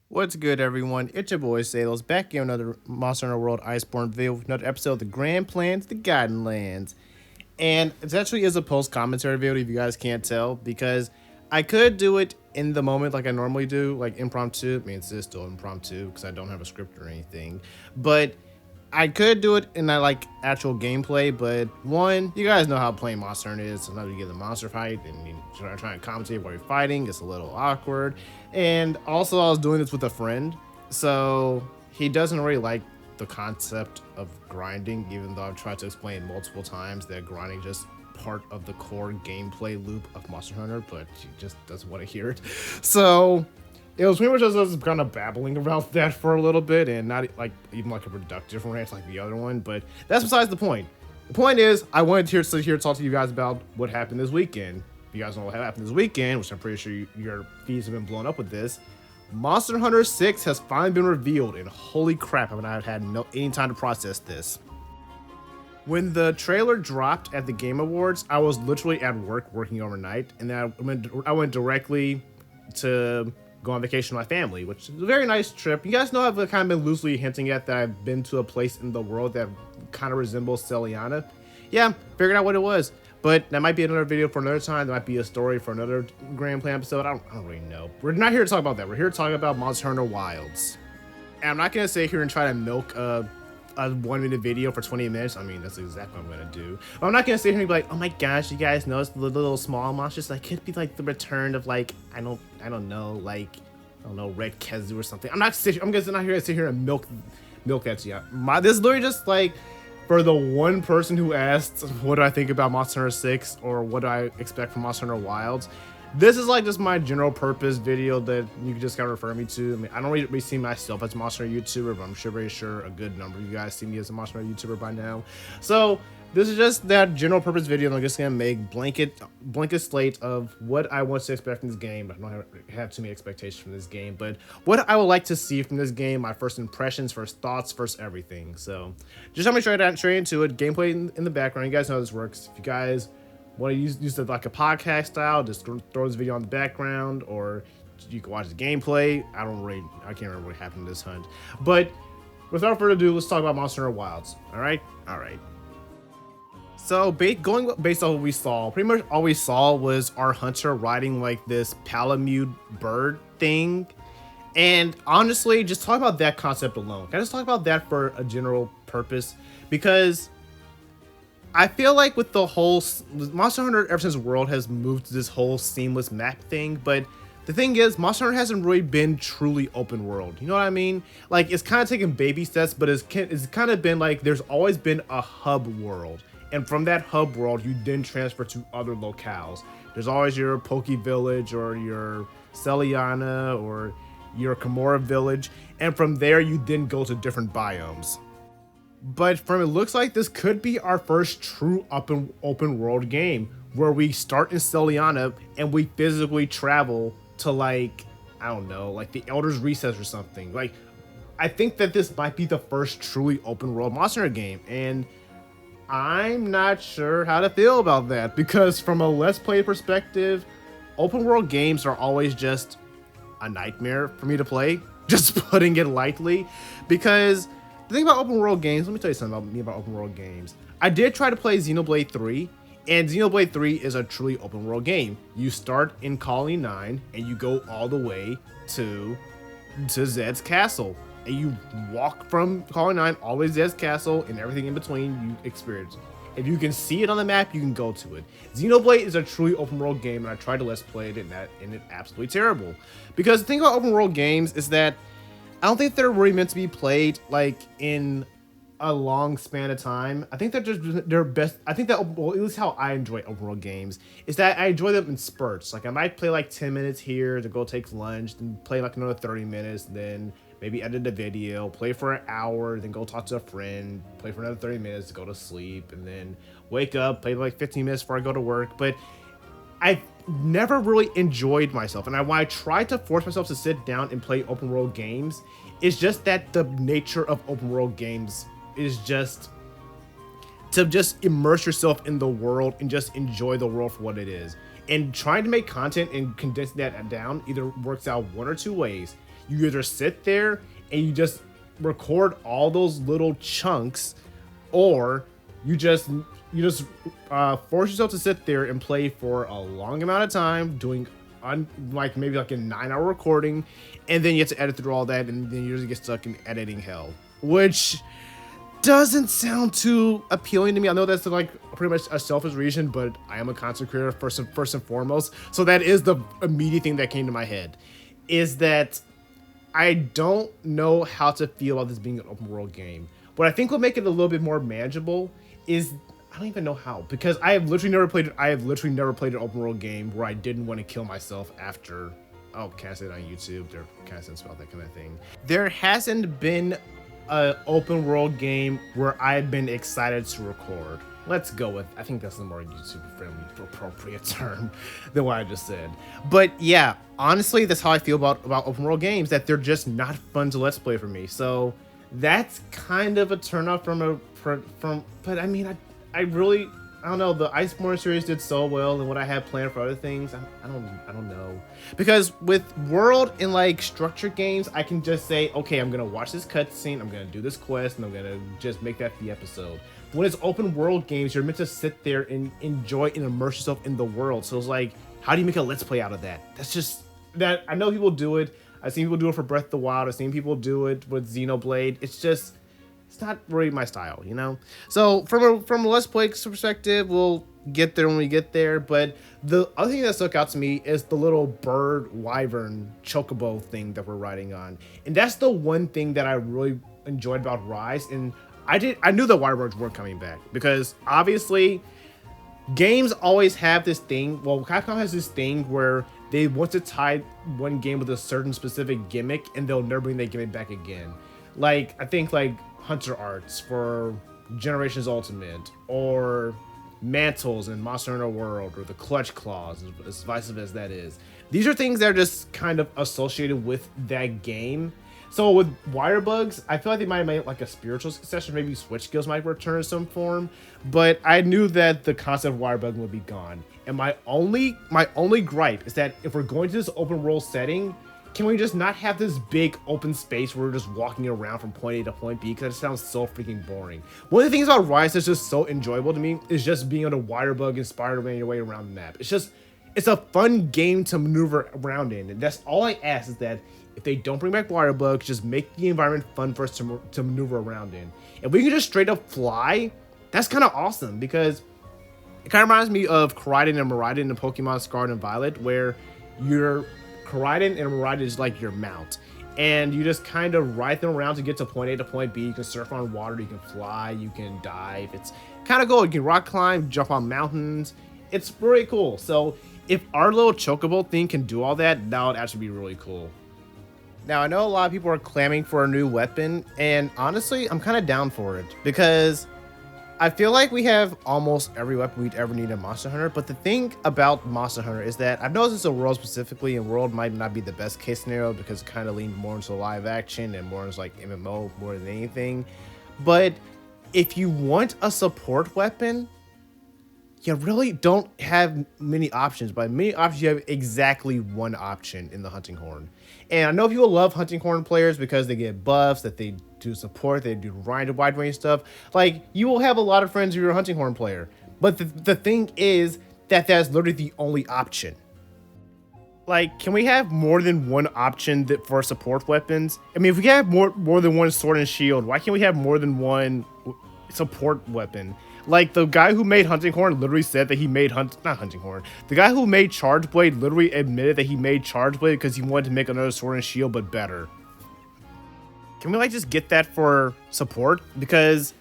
What's good, everyone? It's your boy Salos back in another Monster Hunter World Iceborne video with another episode of the Grand Plans, the Guiding Lands. And it actually is a post commentary video if you guys can't tell, because I could do it in the moment like I normally do, like impromptu. I mean, it's still impromptu because I don't have a script or anything. But I could do it in that like actual gameplay, but one, you guys know how playing Monster Hunter is. Sometimes you get the monster fight and you try to commentate while you're fighting. It's a little awkward. And also, I was doing this with a friend, so he doesn't really like the concept of grinding, even though I've tried to explain multiple times that grinding is just part of the core gameplay loop of Monster Hunter, but he just doesn't want to hear it. So it was pretty much just us kind of babbling about that for a little bit, and not like even like a productive rant like the other one. But that's besides the point. The point is, I wanted to sit here to talk to you guys about what happened this weekend. If you guys know what happened this weekend, which I'm pretty sure your feeds have been blown up with this, Monster Hunter 6 has finally been revealed, and holy crap, have I had any time to process this. When the trailer dropped at the Game Awards, I was literally at work working overnight, and then I went directly to go on vacation with my family, which is a very nice trip. You guys know I've kind of been loosely hinting at that I've been to a place in the world that kind of resembles Celiana. Yeah, figured out what it was. But that might be another video for another time. That might be a story for another Grand Plan episode. I don't really know. We're not here to talk about that. We're here to talk about Monster Hunter Wilds. And I'm not going to sit here and try to milk a 1 minute video for 20 minutes. I mean, that's exactly what I'm gonna do. But I'm not gonna sit here and be like, oh my gosh, you guys notice the little small monsters? Like, could be like the return of like, I don't know, like, I don't know, Red Kezu or something. I'm not here to sit here and milk that to you. This is literally just like for the one person who asked, what do I think about Monster Hunter 6 or what do I expect from Monster Hunter Wilds? This is like just my general purpose video that you can just kind of refer me to. I mean, I don't really see myself as a Monster Hunter YouTuber, but I'm very sure a good number of you guys see me as a Monster Hunter YouTuber by now. So this is just that general purpose video. I'm just gonna make blanket slate of what I want to expect from this game. I don't have too many expectations from this game, but what I would like to see from this game, my first impressions, first thoughts, first everything. So just let me straight into it. Gameplay in the background. You guys know how this works. If you guys want to use it like a podcast style, just throw this video on the background, or you can watch the gameplay. I can't remember what happened in this hunt. But without further ado, let's talk about Monster Hunter Wilds. All right. So going based on what we saw, pretty much all we saw was our hunter riding like this Palamute bird thing. And honestly, just talk about that concept alone. Can I just talk about that for a general purpose? Because I feel like with the whole Monster Hunter ever since World has moved to this whole seamless map thing, but the thing is, Monster Hunter hasn't really been truly open world. You know what I mean? Like, it's kind of taken baby steps, but it's kind of been like there's always been a hub world, and from that hub world, you then transfer to other locales. There's always your Poke Village or your Celiana or your Kimura Village, and from there you then go to different biomes. But from it looks like this could be our first true open world game where we start in Celiana and we physically travel to like, I don't know, like the Elder's Recess or something. Like, I think that this might be the first truly open world Monster Hunter game, and I'm not sure how to feel about that, because from a Let's Play perspective, open world games are always just a nightmare for me to play, just putting it lightly, because the thing about open world games, let me tell you something about open world games. I did try to play Xenoblade 3, and Xenoblade 3 is a truly open world game. You start in Colony 9, and you go all the way to Zed's Castle. And you walk from Colony 9 all the way to Zed's Castle, and everything in between you experience. If you can see it on the map, you can go to it. Xenoblade is a truly open world game, and I tried to let's play it, and it's absolutely terrible. Because the thing about open world games is that I don't think they're really meant to be played like in a long span of time. I think that they're best. I think that, well, at least how I enjoy open world games is that I enjoy them in spurts. Like, I might play like 10 minutes here to go take lunch, then play like another 30 minutes, then maybe edit a video, play for an hour, then go talk to a friend, play for another 30 minutes to go to sleep, and then wake up, play like 15 minutes before I go to work. But I've never really enjoyed myself, and when I try to force myself to sit down and play open world games, it's just that the nature of open world games is just to just immerse yourself in the world and just enjoy the world for what it is. And trying to make content and condensing that down either works out one or two ways. You either sit there and you just record all those little chunks, or you just force yourself to sit there and play for a long amount of time, doing like maybe like a 9-hour recording, and then you have to edit through all that, and then you just get stuck in editing hell, which doesn't sound too appealing to me. I know that's like pretty much a selfish reason, but I am a content creator first and foremost, so that is the immediate thing that came to my head, is that I don't know how to feel about this being an open world game. What I think will make it a little bit more manageable is, I don't even know how, because I have literally never played an open world game where I didn't want to kill myself after. Oh, can I say it on YouTube? They're kind of sensitive about that kind of thing. There hasn't been an open world game where I've been excited to record. Let's go with, I think that's the more YouTube friendly, appropriate term than what I just said. But yeah, honestly, that's how I feel about open world games, that they're just not fun to let's play for me. So that's kind of a turnoff but I mean, I don't know, the Iceborne series did so well, and what I had planned for other things, I don't know. Because with world and like structured games, I can just say, okay, I'm gonna watch this cutscene, I'm gonna do this quest, and I'm gonna just make that the episode. When it's open world games, you're meant to sit there and enjoy and immerse yourself in the world. So it's like, how do you make a let's play out of that? That's just that. I know people do it. I've seen people do it for Breath of the Wild. I've seen people do it with Xenoblade. It's not really my style, you know? So from a let's play perspective, we'll get there when we get there. But the other thing that stuck out to me is the little bird wyvern chocobo thing that we're riding on. And that's the one thing that I really enjoyed about Rise. And I knew the wyverns were coming back, because obviously games always have this thing. Well, Capcom has this thing where they want to tie one game with a certain specific gimmick, and they'll never bring that gimmick back again. Like, I think like Hunter Arts for Generations Ultimate, or Mantles in Monster Hunter World, or the Clutch Claws, as divisive as that is. These are things that are just kind of associated with that game. So with Wirebugs, I feel like they might have made like a spiritual successor. Maybe Switch Skills might return in some form, but I knew that the concept of Wirebug would be gone. And my only gripe is that if we're going to this open world setting, can we just not have this big open space where we're just walking around from point A to point B? Because that sounds so freaking boring. One of the things about Rise that's just so enjoyable to me is just being able to Wirebug and Spider-Man your way around the map. It's a fun game to maneuver around in, and that's all I ask, is that if they don't bring back Wirebugs, just make the environment fun for us to maneuver around in. If we can just straight up fly, that's kind of awesome, because it kind of reminds me of Koraidon and Miraidon in Pokemon Scarlet and Violet, where your Koraidon and Miraidon is like your mount, and you just kind of ride them around to get to point A to point B. You can surf on water, you can fly, you can dive. It's kind of cool. You can rock climb, jump on mountains. It's really cool. So if our little Chocobo thing can do all that, that would actually be really cool. Now, I know a lot of people are clamoring for a new weapon, and honestly, I'm kind of down for it, because I feel like we have almost every weapon we'd ever need in Monster Hunter. But the thing about Monster Hunter is that I've noticed in World specifically, and World might not be the best case scenario because it kind of leans more into live action and more into like MMO more than anything. But if you want a support weapon, you really don't have many options. By many options, you have exactly one option in the Hunting Horn. And I know people love Hunting Horn players because they get buffs, that they do support, they do wide range stuff. Like, you will have a lot of friends if you're a Hunting Horn player. But the thing is that that's literally the only option. Like, can we have more than one option for support weapons? I mean, if we can have more than one sword and shield, why can't we have more than one support weapon? Like, the guy who made Hunting Horn literally said that he made not Hunting Horn. The guy who made Charge Blade literally admitted that he made Charge Blade because he wanted to make another sword and shield, but better. Can we, like, just get that for support? Because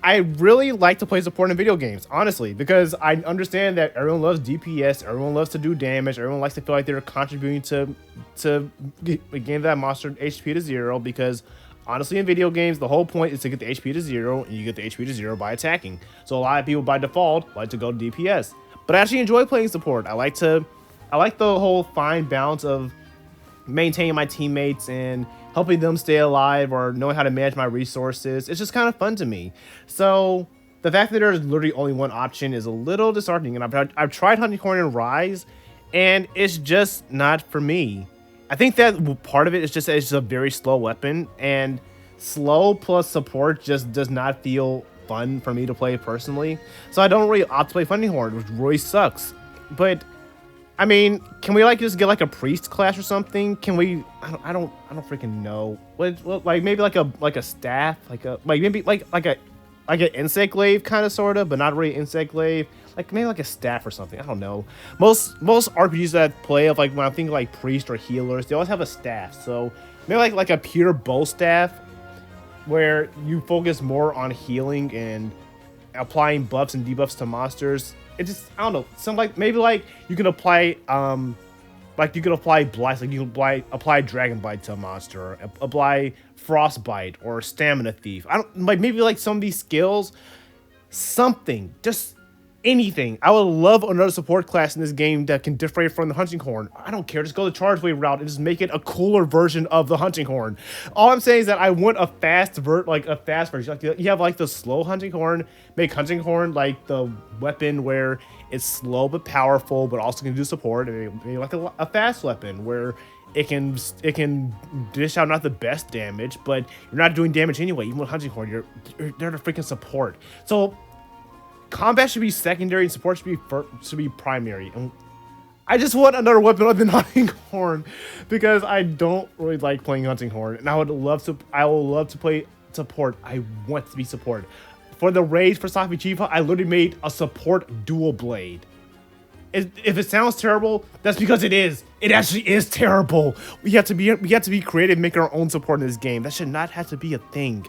I really like to play support in video games, honestly, because I understand that everyone loves DPS, everyone loves to do damage, everyone likes to feel like they're contributing to getting that monster HP to 0, because honestly, in video games, the whole point is to get the HP to 0, and you get the HP to 0 by attacking. So a lot of people by default like to go to DPS. But I actually enjoy playing support. I like the whole fine balance of maintaining my teammates and helping them stay alive, or knowing how to manage my resources. It's just kind of fun to me. So the fact that there's literally only one option is a little disheartening. And I've tried Hunting Horn and Rise, and it's just not for me. I think that part of it is just that it's just a very slow weapon, and slow plus support just does not feel fun for me to play personally. So I don't really opt to play Hunting Horn, which really sucks. But I mean, can we like just get like a priest class or something? Can we? I don't freaking know. What like maybe like a staff, like maybe like an insect glaive kind of sort of, but not really insect glaive. Like maybe like a staff or something. I don't know. Most RPGs that I play of like when I think like priest or healers, they always have a staff. So maybe like a pure bow staff, where you focus more on healing and applying buffs and debuffs to monsters. It just, I don't know, some like maybe like you can apply blights, like you can apply dragon bite to a monster, or apply frostbite or stamina thief. I don't like maybe like some of these skills, something, just anything. I would love another support class in this game that can differentiate from the Hunting Horn. I don't care. Just go the charge wave route and just make it a cooler version of the Hunting Horn. All I'm saying is that I want a fast version. Like you have like the slow Hunting Horn. Make Hunting Horn like the weapon where it's slow but powerful, but also can do support. And maybe like a fast weapon where it can dish out not the best damage, but you're not doing damage anyway. Even with Hunting Horn, you're there to freaking support. So combat should be secondary and support should be primary. And I just want another weapon other than Hunting Horn, because I don't really like playing Hunting Horn, and I will love to play support. I want to be support. For the raids for Safi Chifa, I literally made a support dual blade. If it sounds terrible, that's because it is. It actually is terrible. We have to be creative, make our own support in this game. That should not have to be a thing.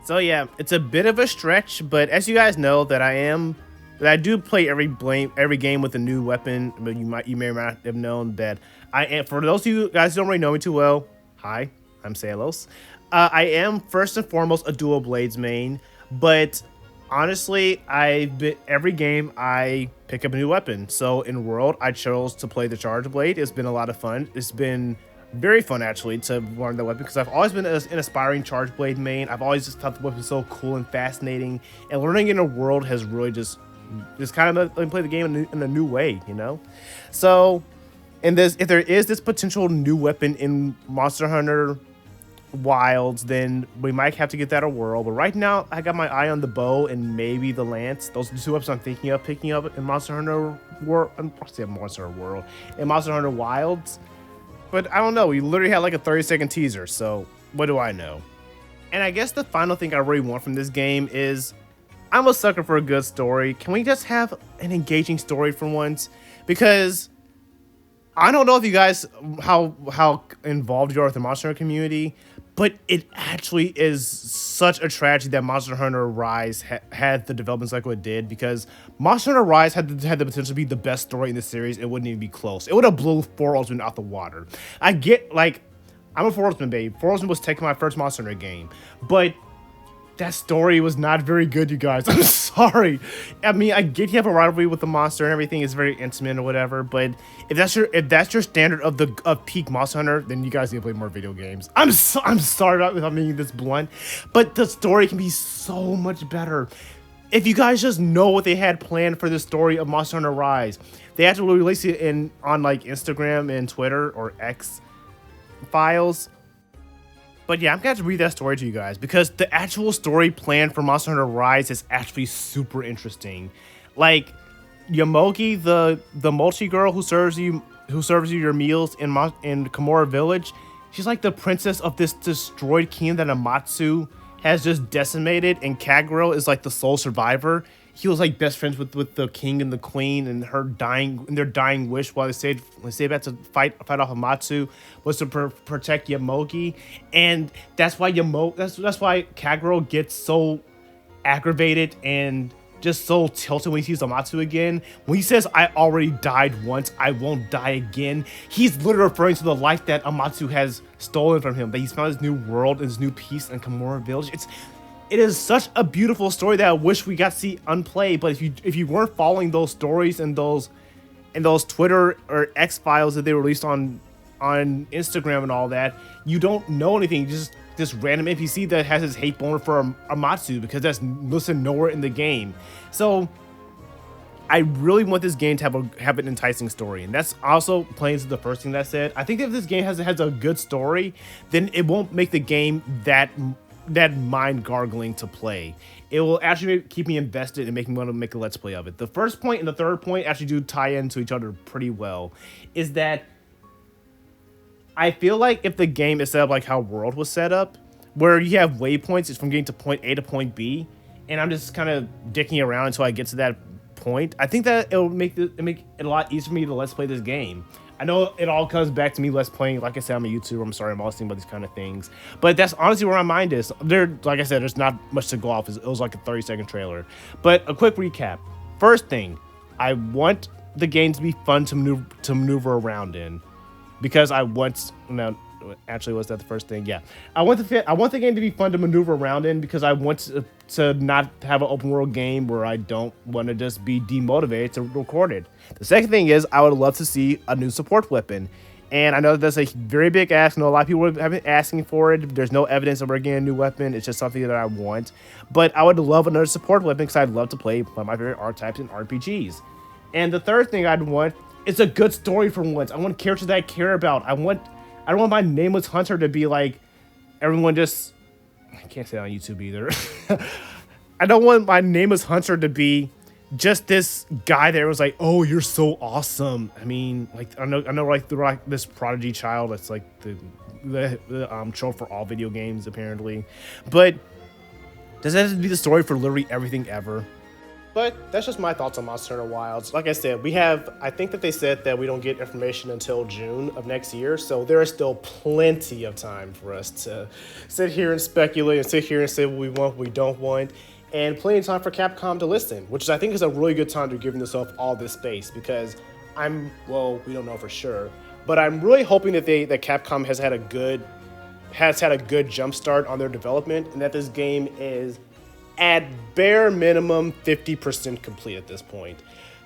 So yeah, it's a bit of a stretch, but as you guys know that I do play every game with a new weapon. But you may or may not have known that I am. For those of you guys who don't really know me too well, hi, I'm Salos. I am first and foremost a dual blades main, but honestly, every game I pick up a new weapon. So in World, I chose to play the Charge Blade. It's been a lot of fun. It's been very fun actually to learn the weapon, because I've always been an aspiring Charge Blade main. I've always just thought the weapon was so cool and fascinating, and learning in a World has really just kind of let me play the game in a new way, you know. So if there is this potential new weapon in Monster Hunter Wilds, then we might have to get that a whirl. But right now, I got my eye on the bow and maybe the lance. Those are the two weapons I'm thinking of picking up in Monster Hunter World. In Monster Hunter Wilds. But I don't know. We literally had like a 30-second teaser, so what do I know? And I guess the final thing I really want from this game is, I'm a sucker for a good story. Can we just have an engaging story for once? Because I don't know if you guys how involved you are with the Monster Hunter community, but it actually is such a tragedy that Monster Hunter Rise had the development cycle it did, because Monster Hunter Rise had the potential to be the best story in the series. It wouldn't even be close. It would have blew 4 Ultimate out the water. I get, like, I'm a 4 Ultimate babe. 4 Ultimate was taking my first Monster Hunter game, but that story was not very good, you guys. I'm sorry. I mean, I get you have a rivalry with the monster and everything is very intimate or whatever, but if that's your standard of peak Monster Hunter, then you guys need to play more video games. I'm sorry about being this blunt, but the story can be so much better. If you guys just know what they had planned for the story of Monster Hunter Rise, they actually released it on like Instagram and Twitter or X files. But yeah, I'm gonna have to read that story to you guys, because the actual story plan for Monster Hunter Rise is actually super interesting. Like, Yamogi, the multi girl who serves you your meals in Komura Village, she's like the princess of this destroyed kingdom that Amatsu has just decimated, and Kagero is like the sole survivor. He was like best friends with the king and the queen, and their dying wish while they stayed back to fight off Amatsu was to protect Yamogi, and that's why that's why Kagero gets so aggravated and just so tilted when he sees Amatsu again. When he says, "I already died once, I won't die again," he's literally referring to the life that Amatsu has stolen from him, that he's found his new world and his new peace in Komura Village. It is such a beautiful story that I wish we got to see unplayed. But if you weren't following those stories and those Twitter or X files that they released on Instagram and all that, you don't know anything. Just this random NPC that has his hate boner for Amatsu, because that's listed nowhere in the game. So I really want this game to have an enticing story, and that's also playing to the first thing that I said. I think if this game has a good story, then it won't make the game that mind gargling to play. It will actually keep me invested and make me want to make a let's play of it. The first point and the third point actually do tie into each other pretty well. Is that I feel like if the game is set up like how World was set up, where you have waypoints, it's from getting to point A to point B, and I'm just kind of dicking around until I get to that point, I think that it'll make it a lot easier for me to let's play this game. I know it all comes back to me let's playing. Like I said, I'm a YouTuber. I'm sorry, I'm always thinking about these kind of things, but that's honestly where my mind is. Like I said, there's not much to go off. It was like a 30-second trailer. But a quick recap. First thing, I want the game to be fun to maneuver around in, because I want actually, was that the first thing? Yeah, I want the game to be fun to maneuver around in, because I want to not have an open world game where I don't want to just be demotivated to record it. The second thing is I would love to see a new support weapon, and I know that's a very big ask. I know a lot of people have been asking for it. There's no evidence that we're getting a new weapon. It's just something that I want, but I would love another support weapon because I'd love to play one of my favorite archetypes in RPGs. And the third thing I'd want is a good story for once. I want characters that I care about. I don't want my nameless hunter to be like everyone just... I can't say that on YouTube either. I don't want my nameless hunter to be just this guy that was like, oh, you're so awesome. I mean, like, I know like this prodigy child that's like the trope for all video games apparently. But does that have to be the story for literally everything ever? But that's just my thoughts on Monster Hunter Wilds. Like I said, I think that they said that we don't get information until June of next year, so there is still plenty of time for us to sit here and speculate and sit here and say what we want, what we don't want, and plenty of time for Capcom to listen, which I think is a really good time to give themselves all this space, because we don't know for sure, but I'm really hoping that Capcom has had a good jump start on their development, and that this game is at bare minimum 50% complete at this point,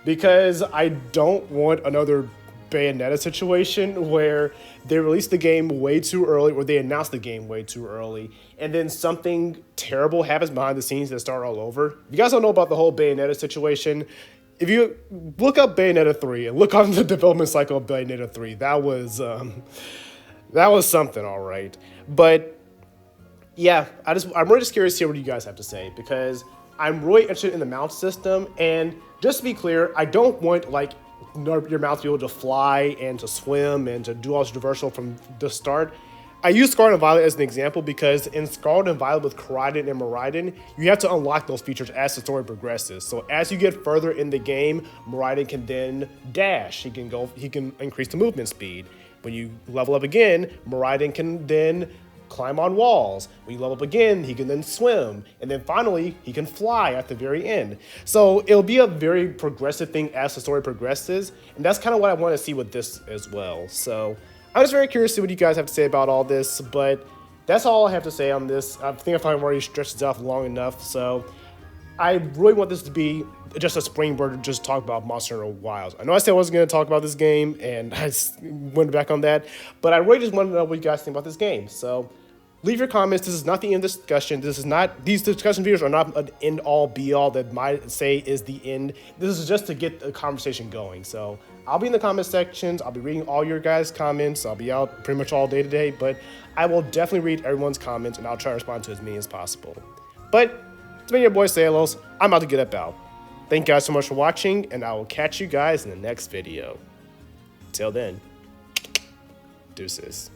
because I don't want another Bayonetta situation where they release the game way too early, or they announce the game way too early, and then something terrible happens behind the scenes that start all over. If you guys don't know about the whole Bayonetta situation, if you look up Bayonetta 3 and look on the development cycle of Bayonetta 3, that was something, all right. But yeah, I'm really just curious to hear what you guys have to say, because I'm really interested in the mount system. And just to be clear, I don't want like your mount to be able to fly and to swim and to do all this traversal from the start. I use Scarlet and Violet as an example because in Scarlet and Violet with Koraidon and Miraidon, you have to unlock those features as the story progresses. So as you get further in the game, Miraidon can then dash. He can increase the movement speed. When you level up again, Miraidon can then climb on walls. When you level up again, he can then swim. And then finally, he can fly at the very end. So it'll be a very progressive thing as the story progresses. And that's kind of what I want to see with this as well. So I'm just very curious to see what you guys have to say about all this. But that's all I have to say on this. I think I've already stretched this out long enough. So I really want this to be just a springboard to just talk about Monster Hunter Wilds. I know I said I wasn't going to talk about this game, and I just went back on that, but I really just wanted to know what you guys think about this game. So leave your comments. This is not the end of discussion. These discussion videos are not an end-all, be-all that might say is the end. This is just to get the conversation going. So I'll be in the comment sections. I'll be reading all your guys' comments. I'll be out pretty much all day today, but I will definitely read everyone's comments, and I'll try to respond to as many as possible. But it's been your boy Salos. I'm about to get up out. Thank you guys so much for watching, and I will catch you guys in the next video. Till then, deuces.